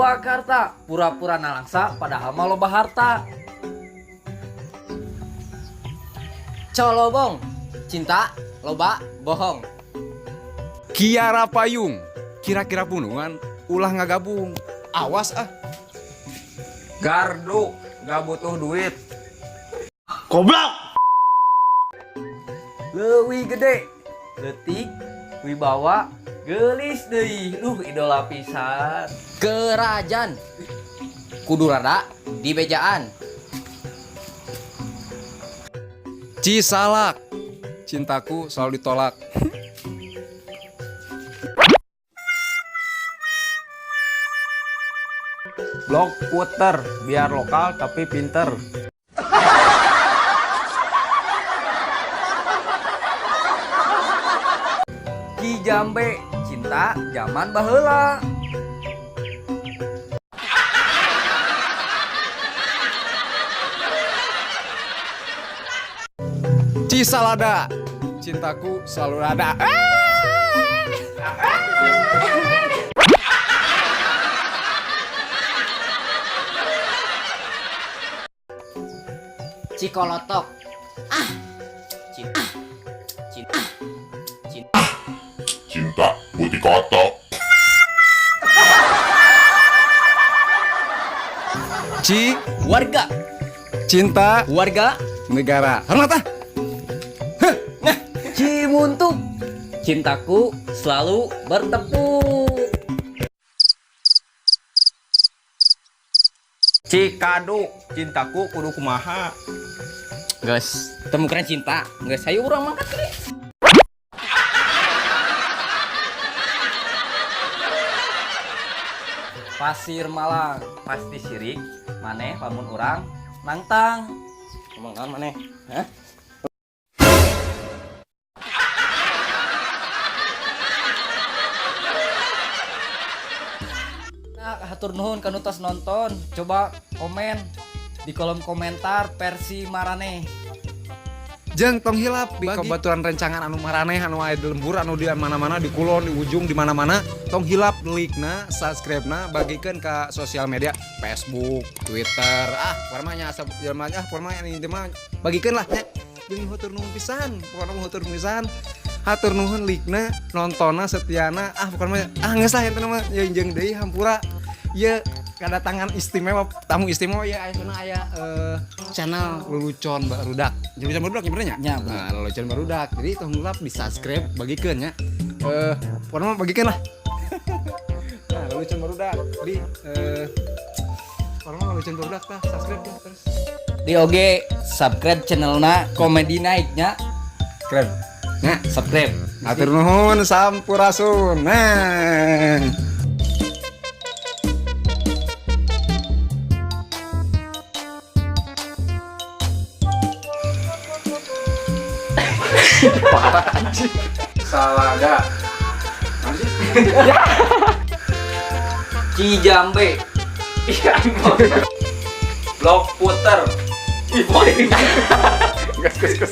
Purwakarta, pura-pura nalangsa padahal mah loba harta. Colobong, cinta, loba, bohong. Kiara payung, kira-kira punungan, ulah ngagabung. Awas ah. Gardu, gak butuh duit. Goblok. Leuwih gede, leutik, wibawa, geulis deui. Idola pisan. Kerajaan, kudu rada di bejaan. Cisalak, cintaku selalu ditolak. Blog puter, biar lokal tapi pinter. Ki Jambe, cinta zaman baheula. Cisalada, cintaku selalu ada. Cikolotok, cinta, cinta, cinta. Cinta putih kotok. Warga, Cinta warga. negara. Hormat ah. Cimuntuk, cintaku selalu bertepuk. Cikadu, cintaku kudu kumaha. Guys, temukan cinta. Guys, ayo urang mangkat deh. Pasir Malang, pasti sirik. Maneh lamun urang nangtang. Omongan maneh, hah? Nah, hatur nuhun kanu tos nonton. Coba komen di kolom komentar versi Maraneh. Jeung tong hilap di kebetulan rencangan anu maraneh anu aya di lembur anu di mana-mana di kulon di ujung di mana-mana tong hilap like-na, subscribe-na bagikeun ka sosial media Facebook, Twitter. Pokona asal jelema pokona ini mah bagikeun lah nya. Jeung hatur nuhun pisan, pokona hatur nuhun pisan. Hatur nuhun like-na, nontonna, setiana. Pokona geus lah eta mah jeung deui hampura. Ieu kedatangan istimewa, tamu istimewa ya aya channel Lelucon Barudak. Lelucon Barudak ya benernya? Ya, Nah, Lelucon Barudak. Jadi tong lap di-subscribe bagikeun nya. Pokona mah bagikeun lah. Nah, Lelucon Barudak di pokona mah Lelucon Barudak tah subscribe tah terus. Di OG subscribe channelna Komedi Naiknya. Keren. Nah, Subscribe. atur nuhun sampurasun. Nah. Salada. Cijambe. Blog puter. Gas.